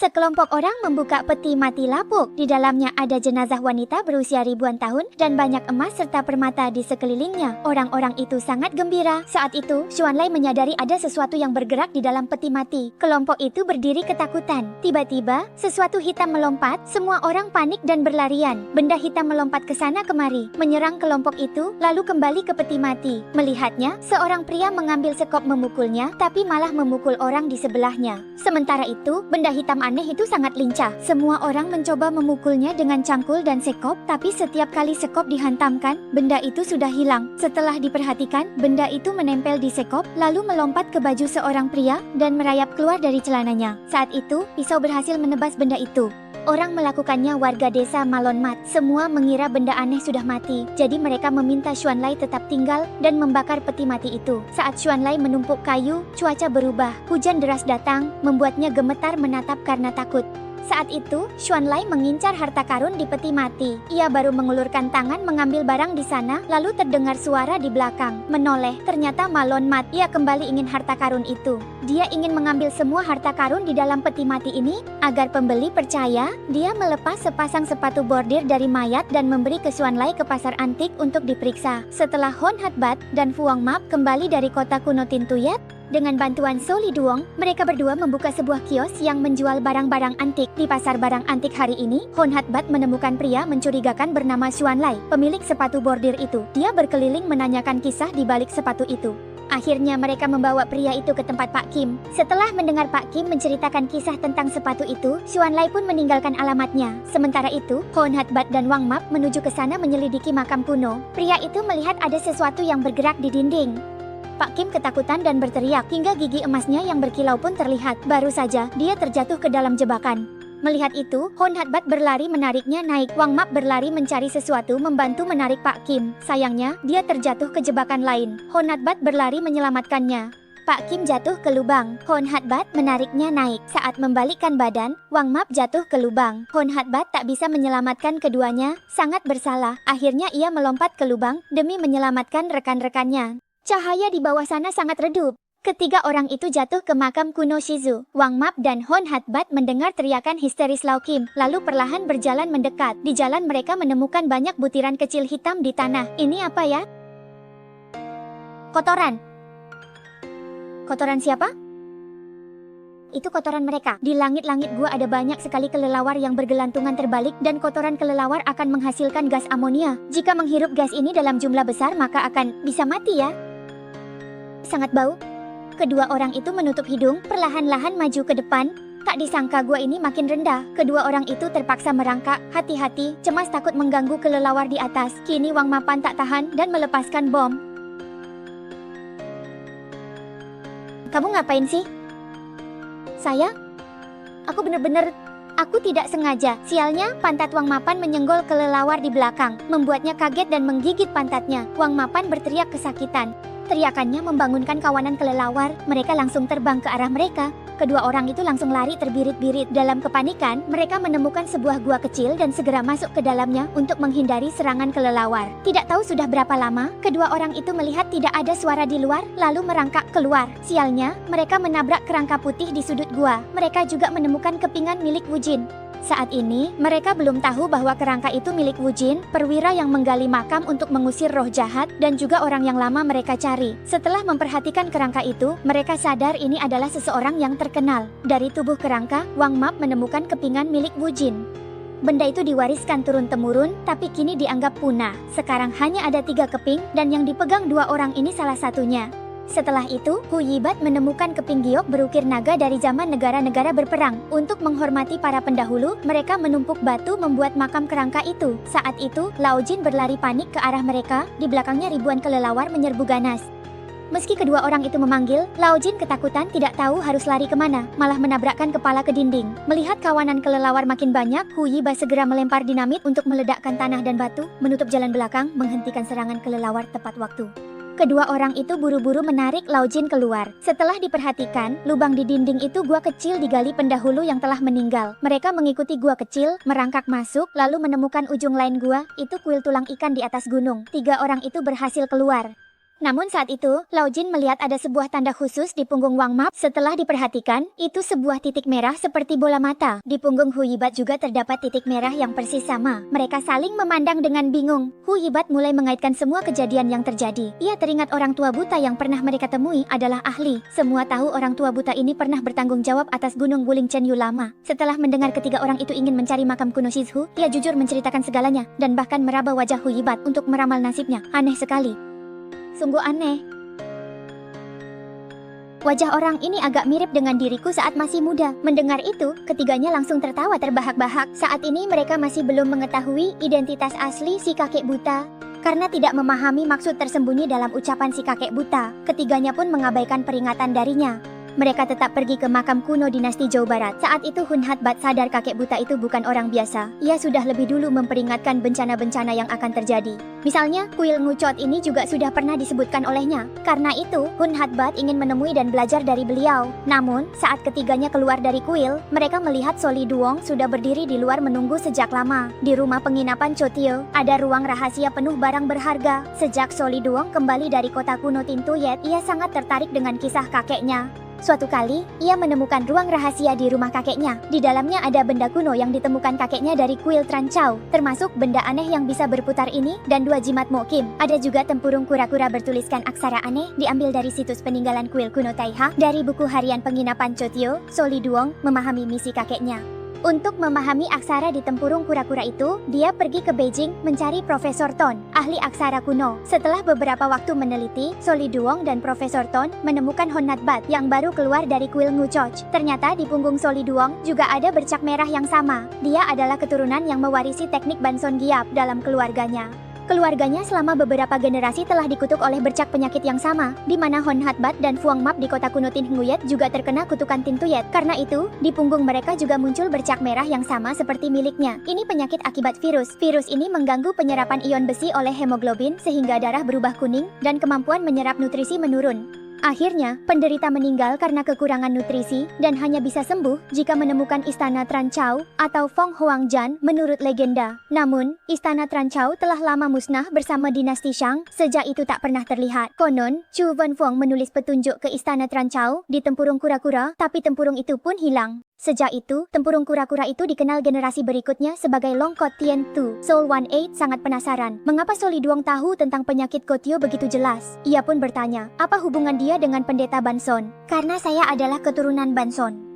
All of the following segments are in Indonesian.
Sekelompok orang membuka peti mati lapuk. Di dalamnya ada jenazah wanita berusia ribuan tahun dan banyak emas serta permata di sekelilingnya. Orang-orang itu sangat gembira. Saat itu, Xuanlai menyadari ada sesuatu yang bergerak di dalam peti mati. Kelompok itu berdiri ketakutan. Tiba-tiba, sesuatu hitam melompat. Semua orang panik dan berlarian. Benda hitam melompat ke sana kemari, menyerang kelompok itu, lalu kembali ke peti mati. Melihatnya, seorang pria mengambil sekop memukulnya, tapi malah memukul orang di sebelahnya. Sementara itu, benda hitam aneh itu sangat lincah. Semua orang mencoba memukulnya dengan cangkul dan sekop, tapi setiap kali sekop dihantamkan, benda itu sudah hilang. Setelah diperhatikan, benda itu menempel di sekop, lalu melompat ke baju seorang pria dan merayap keluar dari celananya. Saat itu, pisau berhasil menebas benda itu. Orang melakukannya warga desa Malonmat. Semua mengira benda aneh sudah mati, jadi mereka meminta Xuanlai tetap tinggal dan membakar peti mati itu. Saat Xuanlai menumpuk kayu, cuaca berubah. Hujan deras datang, membuatnya gemetar menatap karena takut. Saat itu, Xuanlai mengincar harta karun di peti mati. Ia baru mengulurkan tangan mengambil barang di sana, lalu terdengar suara di belakang. Menoleh, ternyata Malonmat. Ia kembali ingin harta karun itu. Dia ingin mengambil semua harta karun di dalam peti mati ini. Agar pembeli percaya, dia melepas sepasang sepatu bordir dari mayat dan memberi ke Xuanlai ke pasar antik untuk diperiksa. Setelah Hon Hatbat dan Fuang Map kembali dari kota kuno Tintuyet, dengan bantuan Soli Duong, mereka berdua membuka sebuah kios yang menjual barang-barang antik. Di pasar barang antik hari ini, Hon Hatbat menemukan pria mencurigakan bernama Xuanlai, pemilik sepatu bordir itu. Dia berkeliling menanyakan kisah di balik sepatu itu. Akhirnya mereka membawa pria itu ke tempat Pak Kim. Setelah mendengar Pak Kim menceritakan kisah tentang sepatu itu, Xuanlai pun meninggalkan alamatnya. Sementara itu, Hon Hatbat dan Wang Map menuju ke sana menyelidiki makam kuno. Pria itu melihat ada sesuatu yang bergerak di dinding. Pak Kim ketakutan dan berteriak hingga gigi emasnya yang berkilau pun terlihat. Baru saja, dia terjatuh ke dalam jebakan. Melihat itu, Hon Hatbat berlari menariknya naik. Wang Map berlari mencari sesuatu membantu menarik Pak Kim. Sayangnya, dia terjatuh ke jebakan lain. Hon Hatbat berlari menyelamatkannya. Pak Kim jatuh ke lubang. Hon Hatbat menariknya naik. Saat membalikkan badan, Wang Map jatuh ke lubang. Hon Hatbat tak bisa menyelamatkan keduanya, sangat bersalah. Akhirnya ia melompat ke lubang demi menyelamatkan rekan-rekannya. Cahaya di bawah sana sangat redup. Ketiga orang itu jatuh ke makam kuno Shizu. Wang Map dan Hon Hatbat mendengar teriakan histeris Lau Kim, lalu perlahan berjalan mendekat. Di jalan mereka menemukan banyak butiran kecil hitam di tanah. Ini apa ya? Kotoran. Kotoran siapa? Itu kotoran mereka. Di langit-langit gua ada banyak sekali kelelawar yang bergelantungan terbalik dan kotoran kelelawar akan menghasilkan gas amonia. Jika menghirup gas ini dalam jumlah besar maka akan bisa mati ya. Sangat bau. Kedua orang itu menutup hidung, perlahan-lahan maju ke depan. Tak disangka gua ini makin rendah. Kedua orang itu terpaksa merangkak, hati-hati, cemas takut mengganggu kelelawar di atas. Kini Wang Mapan tak tahan dan melepaskan bom. Kamu ngapain sih? Saya? Aku tidak sengaja. Sialnya, pantat Wang Mapan menyenggol kelelawar di belakang, membuatnya kaget dan menggigit pantatnya. Wang Mapan berteriak kesakitan. Teriakannya membangunkan kawanan kelelawar. Mereka langsung terbang ke arah mereka. Kedua orang itu langsung lari terbirit-birit. Dalam kepanikan, mereka menemukan sebuah gua kecil dan segera masuk ke dalamnya untuk menghindari serangan kelelawar. Tidak tahu sudah berapa lama, kedua orang itu melihat tidak ada suara di luar, lalu merangkak keluar. Sialnya, mereka menabrak kerangka putih di sudut gua. Mereka juga menemukan kepingan milik Wujin. Saat ini, mereka belum tahu bahwa kerangka itu milik Wujin, perwira yang menggali makam untuk mengusir roh jahat, dan juga orang yang lama mereka cari. Setelah memperhatikan kerangka itu, mereka sadar ini adalah seseorang yang terkenal. Dari tubuh kerangka, Wang Map menemukan kepingan milik Wujin. Benda itu diwariskan turun-temurun, tapi kini dianggap punah. Sekarang hanya ada 3 keping, dan yang dipegang 2 orang ini salah satunya. Setelah itu, Hu Yibat menemukan keping giok berukir naga dari zaman negara-negara berperang. Untuk menghormati para pendahulu, mereka menumpuk batu membuat makam kerangka itu. Saat itu, Lao Jin berlari panik ke arah mereka. Di belakangnya ribuan kelelawar menyerbu ganas. Meski kedua orang itu memanggil, Lao Jin ketakutan tidak tahu harus lari kemana, malah menabrakkan kepala ke dinding. Melihat kawanan kelelawar makin banyak, Hu Yibat segera melempar dinamit untuk meledakkan tanah dan batu, menutup jalan belakang, menghentikan serangan kelelawar tepat waktu. Kedua orang itu buru-buru menarik Lao Jin keluar. Setelah diperhatikan, lubang di dinding itu gua kecil digali pendahulu yang telah meninggal. Mereka mengikuti gua kecil, merangkak masuk, lalu menemukan ujung lain gua, itu kuil tulang ikan di atas gunung. 3 orang itu berhasil keluar. Namun saat itu, Lao Jin melihat ada sebuah tanda khusus di punggung Wang Map. Setelah diperhatikan, itu sebuah titik merah seperti bola mata. Di punggung Hu Yibat juga terdapat titik merah yang persis sama. Mereka saling memandang dengan bingung. Hu Yibat mulai mengaitkan semua kejadian yang terjadi. Ia teringat orang tua buta yang pernah mereka temui adalah ahli. Semua tahu orang tua buta ini pernah bertanggung jawab atas Gunung Wuling Chen Yu lama. Setelah mendengar ketiga orang itu ingin mencari makam kuno Shizhu, ia jujur menceritakan segalanya dan bahkan meraba wajah Hu Yibat untuk meramal nasibnya. Aneh sekali. Sungguh aneh. Wajah orang ini agak mirip dengan diriku saat masih muda. Mendengar itu, ketiganya langsung tertawa terbahak-bahak. Saat ini mereka masih belum mengetahui identitas asli si kakek buta. Karena tidak memahami maksud tersembunyi dalam ucapan si kakek buta, ketiganya pun mengabaikan peringatan darinya. Mereka tetap pergi ke makam kuno dinasti Zhou Barat. Saat itu Hun Hatbat sadar kakek buta itu bukan orang biasa. Ia sudah lebih dulu memperingatkan bencana-bencana yang akan terjadi. Misalnya, kuil ngucot ini juga sudah pernah disebutkan olehnya. Karena itu, Hun Hatbat ingin menemui dan belajar dari beliau. Namun, saat ketiganya keluar dari kuil, mereka melihat Soli Duong sudah berdiri di luar menunggu sejak lama. Di rumah penginapan Chotio, ada ruang rahasia penuh barang berharga. Sejak Soli Duong kembali dari kota kuno Tintuyet, ia sangat tertarik dengan kisah kakeknya. Suatu kali, ia menemukan ruang rahasia di rumah kakeknya. Di dalamnya ada benda kuno yang ditemukan kakeknya dari kuil Trancau, termasuk benda aneh yang bisa berputar ini dan 2 jimat Mokim. Ada juga tempurung kura-kura bertuliskan aksara aneh diambil dari situs peninggalan kuil kuno Taiha. Dari buku harian penginapan Chotio, Soli Duong memahami misi kakeknya. Untuk memahami aksara di tempurung kura-kura itu, dia pergi ke Beijing mencari Profesor Ton, ahli aksara kuno. Setelah beberapa waktu meneliti, Soli Duong dan Profesor Ton menemukan Honatbat yang baru keluar dari kuil Ngucoch. Ternyata di punggung Soli Duong juga ada bercak merah yang sama. Dia adalah keturunan yang mewarisi teknik Banson Giap dalam keluarganya. Keluarganya selama beberapa generasi telah dikutuk oleh bercak penyakit yang sama, di mana Hon Hatbat dan Fuang Map di kota kuno Tinhuyet juga terkena kutukan Tintuyet. Karena itu, di punggung mereka juga muncul bercak merah yang sama seperti miliknya. Ini penyakit akibat virus. Virus ini mengganggu penyerapan ion besi oleh hemoglobin sehingga darah berubah kuning dan kemampuan menyerap nutrisi menurun. Akhirnya, penderita meninggal karena kekurangan nutrisi dan hanya bisa sembuh jika menemukan Istana Trancau atau Fong Huangjan menurut legenda. Namun, Istana Trancau telah lama musnah bersama dinasti Shang, sejak itu tak pernah terlihat. Konon, Chu Wenfeng menulis petunjuk ke Istana Trancau di tempurung kura-kura, tapi tempurung itu pun hilang. Sejak itu, tempurung kura-kura itu dikenal generasi berikutnya sebagai Longkot Tien Tu. Soul 18 sangat penasaran, mengapa Soli Duong tahu tentang penyakit Kotio begitu jelas. Ia pun bertanya, apa hubungan dia dengan pendeta Banson? Karena saya adalah keturunan Banson.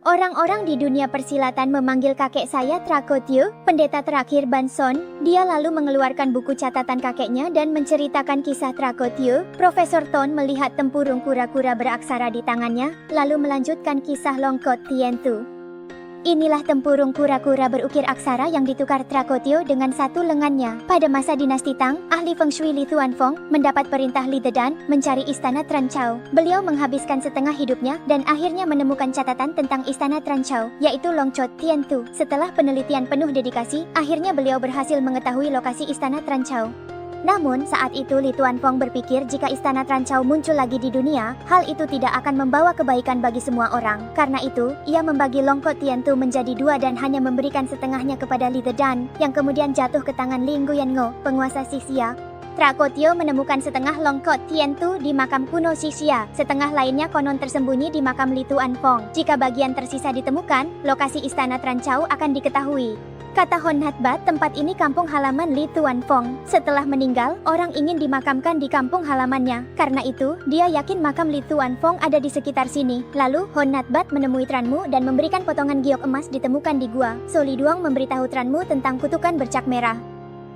Orang-orang di dunia persilatan memanggil kakek saya Trakotio, pendeta terakhir Banson. Dia lalu mengeluarkan buku catatan kakeknya dan menceritakan kisah Trakotio. Profesor Ton melihat tempurung kura-kura beraksara di tangannya, lalu melanjutkan kisah Longkot Tien Tu. Inilah tempurung kura-kura berukir aksara yang ditukar Trakotio dengan satu lengannya. Pada masa dinasti Tang, ahli Feng Shui Li Tuanfeng mendapat perintah Li Dedan mencari Istana Trancau. Beliau menghabiskan setengah hidupnya dan akhirnya menemukan catatan tentang Istana Trancau, yaitu Longcot Tien Tu. Setelah penelitian penuh dedikasi, akhirnya beliau berhasil mengetahui lokasi Istana Trancau. Namun, saat itu Li Tuanfeng berpikir jika Istana Trancau muncul lagi di dunia, hal itu tidak akan membawa kebaikan bagi semua orang. Karena itu, ia membagi Longkot Tien Tu menjadi 2 dan hanya memberikan setengahnya kepada Li Dedan, yang kemudian jatuh ke tangan Ling Guyango, penguasa Xixia. Trakotio menemukan setengah Longkot Tien Tu di makam kuno Xixia, setengah lainnya konon tersembunyi di makam Li Tuanfeng. Jika bagian tersisa ditemukan, lokasi Istana Trancau akan diketahui. Kata Hon Hatbat, tempat ini kampung halaman Li Tuanfeng. Setelah meninggal, orang ingin dimakamkan di kampung halamannya. Karena itu, dia yakin makam Li Tuanfeng ada di sekitar sini. Lalu, Hon Hatbat menemui Tranmu dan memberikan potongan giok emas ditemukan di gua. Soli Duong memberitahu Tranmu tentang kutukan bercak merah.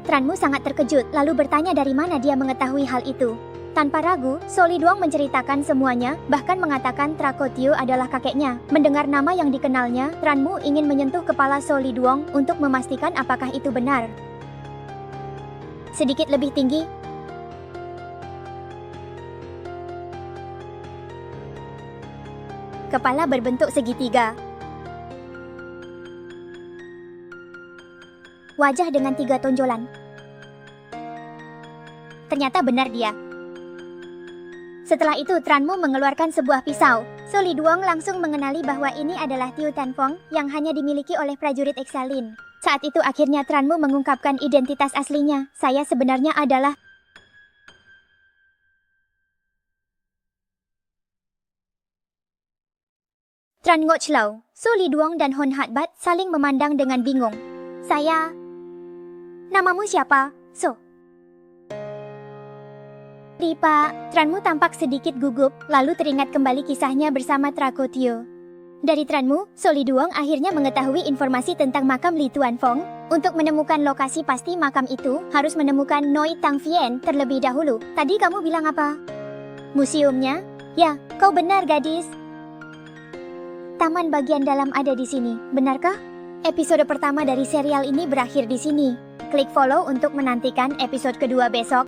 Tranmu sangat terkejut, lalu bertanya dari mana dia mengetahui hal itu. Tanpa ragu, Soli Duong menceritakan semuanya, bahkan mengatakan Trakotio adalah kakeknya. Mendengar nama yang dikenalnya, Tranmu ingin menyentuh kepala Soli Duong untuk memastikan apakah itu benar. Sedikit lebih tinggi, kepala berbentuk segitiga, wajah dengan 3 tonjolan. Ternyata benar dia. Setelah itu, Tranmu mengeluarkan sebuah pisau. Soli Duong langsung mengenali bahwa ini adalah Tiu Tanfeng yang hanya dimiliki oleh prajurit Exalin. Saat itu akhirnya Tranmu mengungkapkan identitas aslinya. Saya sebenarnya adalah Tran Ngoclau, So Li Duong dan Hon Hat Bat saling memandang dengan bingung. Namamu siapa, So? Pak, Tranmu tampak sedikit gugup, lalu teringat kembali kisahnya bersama Trakotio. Dari Tranmu, So Li Duong akhirnya mengetahui informasi tentang makam Li Tuan Fong. Untuk menemukan lokasi pasti makam itu, harus menemukan Noi Tang Fien terlebih dahulu. Tadi kamu bilang apa? Museumnya? Ya, kau benar gadis. Taman bagian dalam ada di sini, benarkah? Episode pertama dari serial ini berakhir di sini. Klik follow untuk menantikan episode kedua besok.